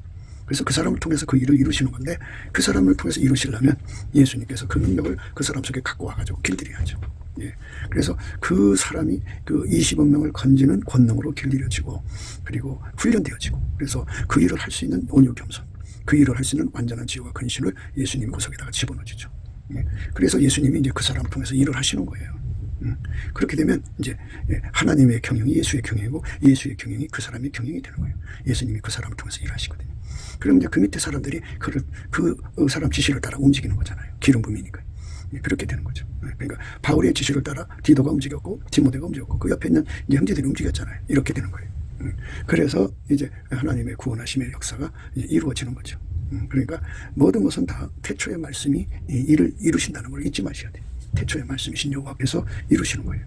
그래서 그 사람을 통해서 그 일을 이루시는 건데 그 사람을 통해서 이루시려면 예수님께서 그 능력을 그 사람 속에 갖고 와가지고 길들여야죠. 그래서 그 사람이 그 20억 명을 건지는 권능으로 길들여지고 그리고 훈련되어지고 그래서 그 일을 할 수 있는 온유 겸손 그 일을 할 수 있는 완전한 지혜와 근신을 예수님이 그 속에다가 집어넣어주죠. 그래서 예수님이 이제 그 사람을 통해서 일을 하시는 거예요. 그렇게 되면 이제 하나님의 경영이 예수의 경영이고 예수의 경영이 그 사람의 경영이 되는 거예요. 예수님이 그 사람을 통해서 일하시거든요. 그럼 이제 그 밑에 사람들이 그 사람 지시를 따라 움직이는 거잖아요. 기름 부음이니까. 그렇게 되는 거죠. 그러니까 바울의 지시를 따라 디도가 움직였고 디모데가 움직였고 그 옆에 있는 이제 형제들이 움직였잖아요. 이렇게 되는 거예요. 그래서 이제 하나님의 구원하심의 역사가 이루어지는 거죠. 그러니까 모든 것은 다 태초의 말씀이 일을 이루신다는 걸 잊지 마셔야 돼요. 태초의 말씀이신 여호와께서 이루시는 거예요.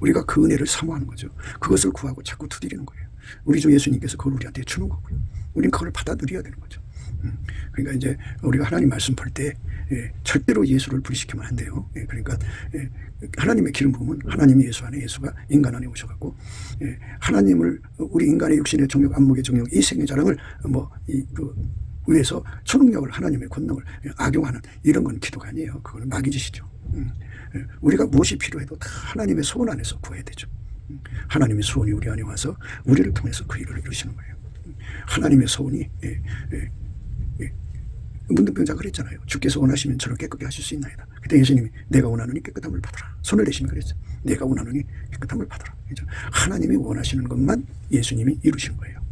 우리가 그 은혜를 사모하는 거죠. 그것을 구하고 자꾸 두드리는 거예요. 우리 주 예수님께서 그걸 우리한테 주는 거고요. 우리는 그걸 받아들여야 되는 거죠. 그러니까 이제 우리가 하나님 말씀 볼 때 절대로 예수를 불이시키면 안 돼요. 그러니까 하나님의 기름 부음은 하나님이 예수 안에 예수가 인간 안에 오셔갖고 하나님을 우리 인간의 육신의 정욕, 안목의 정욕, 이생의 자랑을 위해서 초능력을 하나님의 권능을 악용하는 이런 건 기도가 아니에요. 그거는 마귀짓이죠. 우리가 무엇이 필요해도 다 하나님의 소원 안에서 구해야 되죠. 하나님의 소원이 우리 안에 와서 우리를 통해서 그 일을 이루시는 거예요. 하나님의 소원이 문득병자가 그랬잖아요. 주께서 원하시면 저를 깨끗게 하실 수 있나이다. 그때 예수님이 내가 원하노니 깨끗함을 받아라. 손을 내시면 그랬죠. 내가 원하노니 깨끗함을 받아라. 그렇죠? 하나님이 원하시는 것만 예수님이 이루시는 거예요.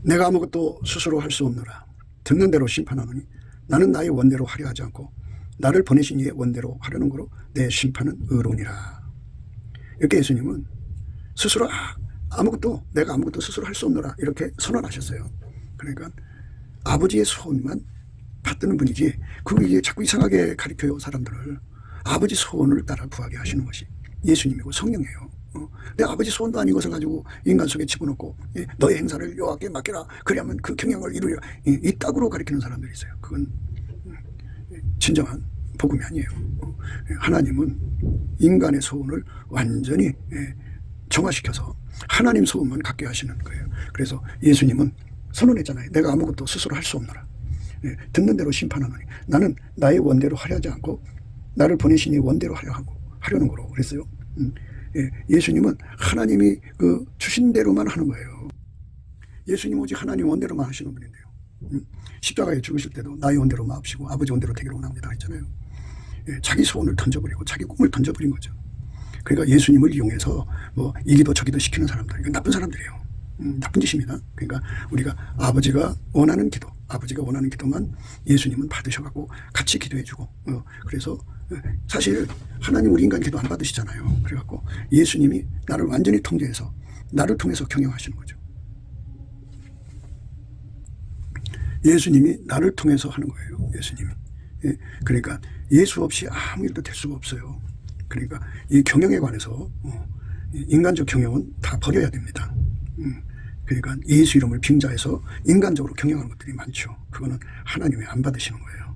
내가 아무것도 스스로 할 수 없노라. 듣는 대로 심판하노니 나는 나의 원대로 하려 하지 않고 나를 보내신 이의 원대로 하려는 거로 내 심판은 의로우니라. 이렇게 예수님은 스스로 내가 아무것도 스스로 할 수 없노라 이렇게 선언하셨어요. 그러니까 아버지의 소원만 받드는 분이지, 그게 자꾸 이상하게 가르쳐요 사람들을. 아버지 소원을 따라 구하게 하시는 것이 예수님이고 성령이에요. 내 아버지 소원도 아닌 것을 가지고 인간 속에 집어넣고 너의 행사를 여호와께 맡겨라, 그래야만 그 경영을 이루리라, 이따구로 가르치는 사람들이 있어요. 그건 진정한 복음이 아니에요. 하나님은 인간의 소원을 완전히 정화시켜서 하나님 소원만 갖게 하시는 거예요. 그래서 예수님은 선언했잖아요. 내가 아무것도 스스로 할 수 없노라. 듣는 대로 심판하노니 나는 나의 원대로 하려 하지 않고 나를 보내시니 원대로 하려는 거로 그랬어요. 예수님은 하나님이 그 주신 대로만 하는 거예요. 예수님 오직 하나님 원대로만 하시는 분인데요. 십자가에 죽으실 때도 나의 원대로 마옵시고 아버지 원대로 되기를 원합니다 했잖아요. 자기 소원을 던져버리고 자기 꿈을 던져버린 거죠. 그러니까 예수님을 이용해서 뭐 이기도 저기도 시키는 사람들, 이건 나쁜 사람들이에요. 나쁜 짓입니다. 그러니까 우리가 아버지가 원하는 기도만 예수님은 받으셔가고 같이 기도해주고, 그래서 사실 하나님 우리 인간 기도 안 받으시잖아요. 그래갖고 예수님이 나를 완전히 통제해서 나를 통해서 경영하시는 거죠. 예수님이 나를 통해서 하는 거예요. 예수님이. 그러니까 예수 없이 아무 일도 될 수가 없어요. 그러니까 이 경영에 관해서 인간적 경영은 다 버려야 됩니다. 그러니까 예수 이름을 빙자해서 인간적으로 경영하는 것들이 많죠. 그거는 하나님이 안 받으시는 거예요.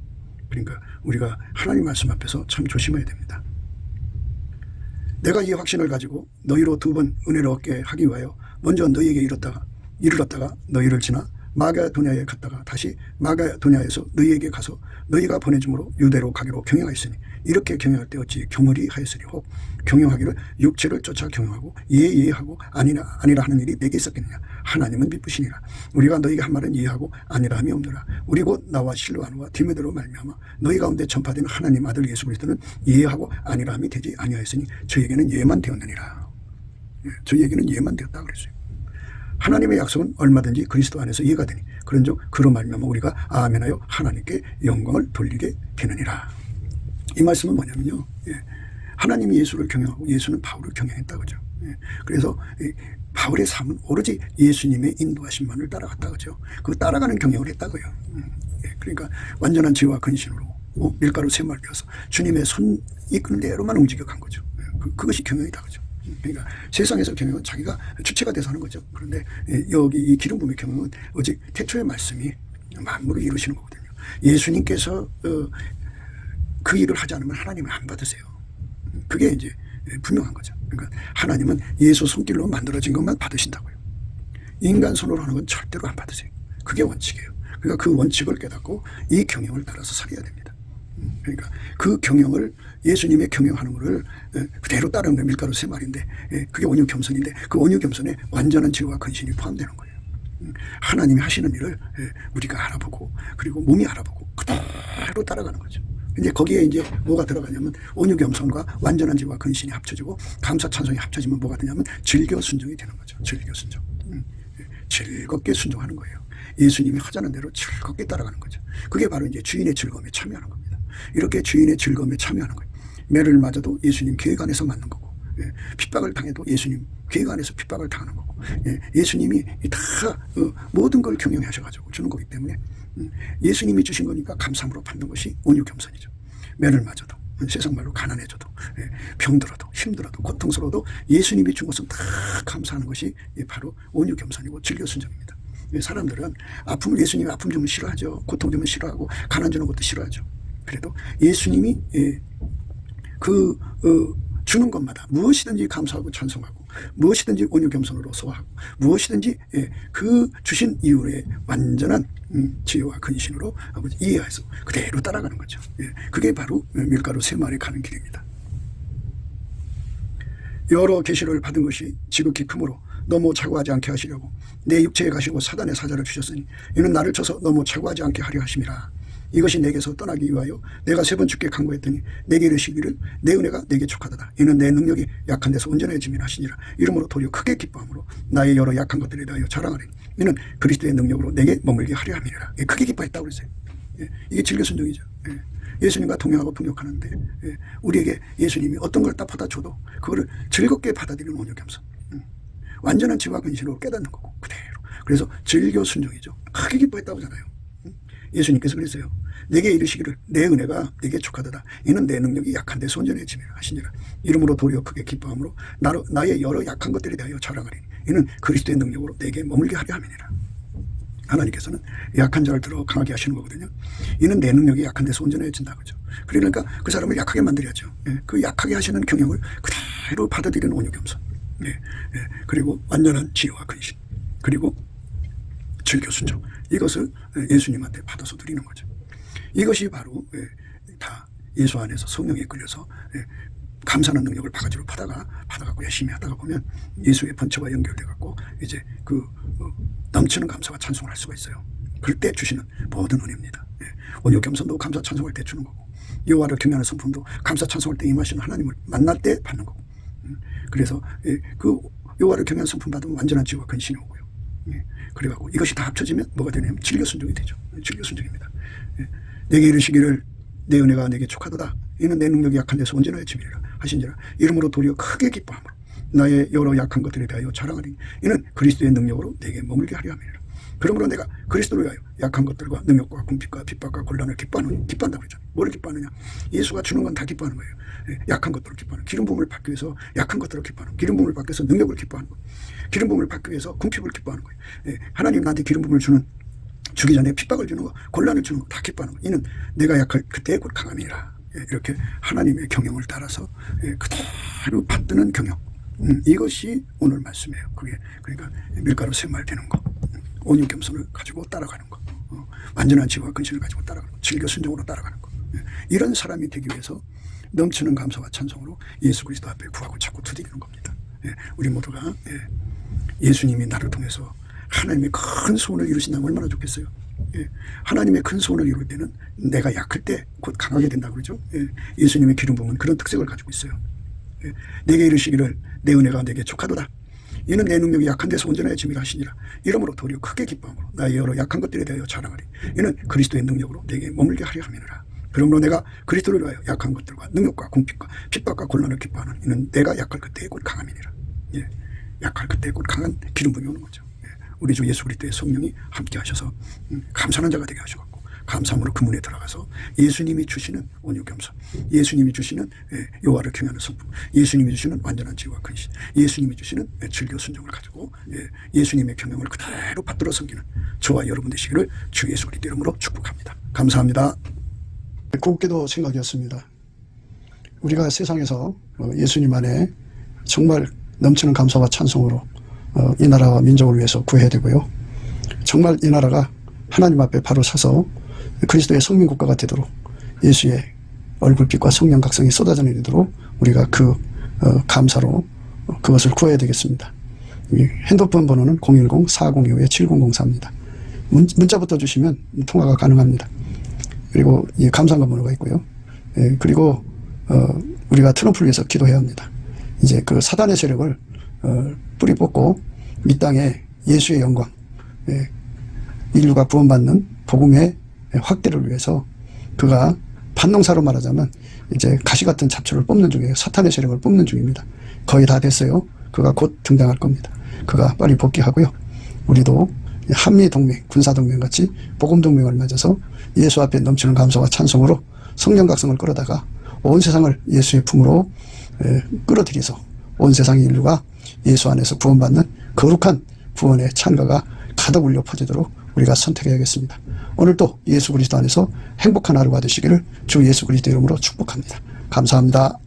그러니까 우리가 하나님 말씀 앞에서 참 조심해야 됩니다. 내가 이 확신을 가지고 너희로 두 번 은혜를 얻게 하기 위하여 먼저 너희에게 이르렀다가 너희를 지나 마가도냐에 갔다가 다시 마가도냐에서 너희에게 가서 너희가 보내줌으로 유대로 가기로 경영하였으니 이렇게 경영할 때 어찌 교물이 하였으리. 혹 경영하기를 육체를 쫓아 경영하고 이해하고 아니라 하는 일이 내게 있었겠느냐. 하나님은 미쁘시니라. 우리가 너희가 한 말은 이해하고 아니라 함이 없느라. 우리 곧 나와 실로아노와 디메드로 말미암아 너희 가운데 전파된 하나님 아들 예수 그리스도는 이해하고 아니라 함이 되지 아니하였으니 저에게는 예만 되었느니라. 저에게는 예만 되었다 그랬어요. 하나님의 약속은 얼마든지 그리스도 안에서 이해가 되니 그런즉 그로 말미암아 우리가 아멘하여 하나님께 영광을 돌리게 되느니라. 이 말씀은 뭐냐면요, 하나님이 예수를 경영하고 예수는 바울을 경영했다 그죠. 그래서 바울의 삶은 오로지 예수님의 인도하심만을 따라갔다 그죠. 그 따라가는 경영을 했다고요. 그러니까 완전한 지혜와 근신으로 밀가루 샘을 펴서 주님의 손 이끄는 대로만 움직여 간 거죠. 그것이 경영이다 그죠. 그러니까 세상에서 경영은 자기가 주체가 돼서 하는 거죠. 그런데 여기 이 기름 부음의 경영은 오직 태초의 말씀이 만물을 이루시는 거거든요. 예수님께서 그 일을 하지 않으면 하나님을 안 받으세요. 그게 이제 분명한 거죠. 그러니까 하나님은 예수 손길로 만들어진 것만 받으신다고요. 인간 손으로 하는 건 절대로 안 받으세요. 그게 원칙이에요. 그러니까 그 원칙을 깨닫고 이 경영을 따라서 살아야 됩니다. 그러니까 그 경영을 예수님의 경영하는 것을 그대로 따르는 게 밀가루 세 마리인데 그게 온유 겸손인데 그 온유 겸손에 완전한 지혜와 근신이 포함되는 거예요. 하나님이 하시는 일을 우리가 알아보고 그리고 몸이 알아보고 그대로 따라가는 거죠. 이제 거기에 이제 뭐가 들어가냐면 온유 겸손과 완전한 지혜와 근신이 합쳐지고 감사 찬송이 합쳐지면 뭐가 되냐면 즐겨 순종이 되는 거죠. 즐겨 순종. 즐겁게 순종하는 거예요. 예수님이 하자는 대로 즐겁게 따라가는 거죠. 그게 바로 이제 주인의 즐거움에 참여하는 겁니다. 이렇게 주인의 즐거움에 참여하는 거예요. 매를 맞아도 예수님 계획 안에서 맞는 거고, 핍박을 당해도 예수님 계획 안에서 핍박을 당하는 거고, 예수님이 다 모든 걸 경영하셔가지고 주는 거기 때문에 예수님이 주신 거니까 감사함으로 받는 것이 온유 겸손이죠. 매를 맞아도, 세상 말로 가난해져도, 병들어도, 힘들어도, 고통스러워도 예수님이 준 것은 다 감사하는 것이 바로 온유 겸손이고 즐겨 순종입니다. 사람들은 예수님이 아픔 주면 싫어하죠. 고통 주면 싫어하고 가난 주는 것도 싫어하죠. 그래도 예수님이 주는 것마다 무엇이든지 감사하고 찬송하고 무엇이든지 온유 겸손으로 소화하고 무엇이든지 그 주신 이유의 완전한 지혜와 근신으로 이해해서 그대로 따라가는 거죠. 그게 바로 밀가루 세 마리 가는 길입니다. 여러 계시를 받은 것이 지극히 크므로 너무 차고하지 않게 하시려고 내 육체에 가시고 사단의 사자를 주셨으니 이는 나를 쳐서 너무 차고하지 않게 하려 하심이라. 이것이 내게서 떠나기 위하여 내가 3번 주께 간구했더니 내게 이르시기를 내 은혜가 내게 족하도다. 이는 내 능력이 약한 데서 온전해짐이라 하시니라. 이러므로 도리어 크게 기뻐함으로 나의 여러 약한 것들에 대하여 자랑하리니 이는 그리스도의 능력으로 내게 머물게 하려 함이니라. 크게 기뻐했다고 그랬어요. 이게 즐겨 순종이죠. 예수님과 동행하고 동역하는데 우리에게 예수님이 어떤 걸 딱 받아줘도 그거를 즐겁게 받아들이는 온유겸손. 완전한 지와 근신으로 깨닫는 거고 그대로. 그래서 즐겨 순종이죠. 크게 기뻐했다고 하잖아요. 예수님께서 그랬어요. 내게 이르시기를 내 은혜가 내게 족하도다. 이는 내 능력이 약한데 손전에 지매라 하시니라. 이름으로 도리어 크게 기뻐함으로 나의 여러 약한 것들에 대하여 자랑하리니 이는 그리스도의 능력으로 내게 머물게 하려 함이니라. 하나님께서는 약한 자를 들어 강하게 하시는 거거든요. 이는 내 능력이 약한 데서 온전해진다 그죠. 그러니까 그 사람을 약하게 만들어야죠. 그 약하게 하시는 경영을 그대로 받아들이는 온유겸손. 그리고 완전한 지혜와 근신. 그리고 즐겨 순종. 이것을 예수님한테 받아서 드리는 거죠. 이것이 바로 다 예수 안에서 성령에 끌려서 감사하는 능력을 바가지로 받아갖고 열심히 하다가 보면 예수의 번처와 연결돼 갖고 이제 그 넘치는 감사와 찬송을 할 수가 있어요. 그럴 때 주시는 모든 은혜입니다. 온유 겸손도 감사 찬송할 때 주는 거고, 여호와를 경외하는 성품도 감사 찬송할 때 임하시는 하나님을 만날 때 받는 거고. 그래서 그 여호와를 경외하는 성품 받으면 완전한 지혜와 근신이 오고요. 그래갖고 이것이 다 합쳐지면 뭐가 되냐면 즐겨 순종이 되죠. 즐겨 순종입니다. 내게 이르시기를 내 은혜가 내게 족하도다. 이는 내 능력이 약한 데서 온전하여 지미리라 하신지라. 이름으로 도리어 크게 기뻐함으로 나의 여러 약한 것들에 대하여 자랑하리. 이는 그리스도의 능력으로 내게 머물게 하려 함이라. 그러므로 내가 그리스도를 위하여 약한 것들과 능력과 궁핍과 핍박과 곤란을 기뻐한다고 그러잖아요. 뭐를 기뻐하느냐? 예수가 주는 건 다 기뻐하는 거예요. 약한 것들을 기뻐하는, 기름 부음을 받기 위해서 약한 것들을 기뻐하는, 기름 부음을 받기 위해서 능력을 기뻐하는 거예요. 기름 부음을 받기 위해서 궁핍을 기뻐하는 거예요. 하나님 나한테 기름 부음을 주기 전에 핍박을 주는 거, 곤란을 주는 거 다 기뻐하는 거. 이는 내가 약할 그때의 곧 강함이라. 이렇게 하나님의 경영을 따라서 그대로 받드는 경영. 이것이 오늘 말씀이에요. 그게 그러니까 밀가루 생말 되는 거, 온유 겸손을 가지고 따라가는 거, 완전한 지혜와 근신을 가지고 따라가는 거, 즐겨 순종으로 따라가는 거. 이런 사람이 되기 위해서 넘치는 감사와 찬송으로 예수 그리스도 앞에 구하고 찾고 두드리는 겁니다. 우리 모두가 예수님이 나를 통해서 하나님의 큰 소원을 이루신다면 얼마나 좋겠어요. 하나님의 큰 소원을 이룰 때는 내가 약할 때 곧 강하게 된다고 그러죠. 예수님의 기름 부음은 그런 특색을 가지고 있어요. 내게 이르시기를 내 은혜가 내게 족하도다. 이는 내 능력이 약한 데서 온전하여 지미라 하시니라. 이러므로 도리어 크게 기뻐함으로 나의 여러 약한 것들에 대하여 자랑하리. 이는 그리스도의 능력으로 내게 머물게 하려 함이니라. 그러므로 내가 그리스도를 위하여 약한 것들과 능력과 궁핍과 핍박과 곤란을 기뻐하는 이는 내가 약할 그때에 곧 강함이니라. 약할 그때에 곧 강한 기름 부음이 오는 거죠. 우리 주 예수 그리스도의 성령이 함께 하셔서 감사하는 자가 되게 하셔갖고 감사함으로 그 문에 들어가서 예수님이 주시는 온유 겸손, 예수님이 주시는 여호와를 경외하는 성품, 예수님이 주시는 완전한 지혜와 근신, 예수님이 주시는 즐겨 순종을 가지고 예수님의 경영을 그대로 받들어 섬기는 저와 여러분 되시기를 주 예수 그리스도 이름으로 축복합니다. 감사합니다. 곱게도 생각이었습니다. 우리가 세상에서 예수님 안에 정말 넘치는 감사와 찬송으로 이 나라와 민족을 위해서 구해야 되고요. 정말 이 나라가 하나님 앞에 바로 서서 그리스도의 성민국가가 되도록 예수의 얼굴빛과 성령 각성이 쏟아져 내리도록 우리가 그 감사로 그것을 구해야 되겠습니다. 핸드폰 번호는 010-4025-7004입니다. 문자부터 주시면 통화가 가능합니다. 그리고 이 감사한 번호가 있고요. 그리고 우리가 트럼프를 위해서 기도해야 합니다. 이제 그 사단의 세력을 뿌리 뽑고 이 땅에 예수의 영광, 인류가 구원받는 복음의 확대를 위해서 그가 반농사로 말하자면 이제 가시 같은 잡초를 뽑는 중이에요. 사탄의 세력을 뽑는 중입니다. 거의 다 됐어요. 그가 곧 등장할 겁니다. 그가 빨리 복귀하고요. 우리도 한미동맹, 군사동맹 같이 복음동맹을 맺어서 예수 앞에 넘치는 감사와 찬송으로 성령 각성을 끌어다가 온 세상을 예수의 품으로 끌어들여서 온 세상의 인류가 예수 안에서 구원받는 거룩한 구원의 찬가가 가득 울려 퍼지도록 우리가 선택해야겠습니다. 오늘도 예수 그리스도 안에서 행복한 하루가 되시기를 주 예수 그리스도 이름으로 축복합니다. 감사합니다.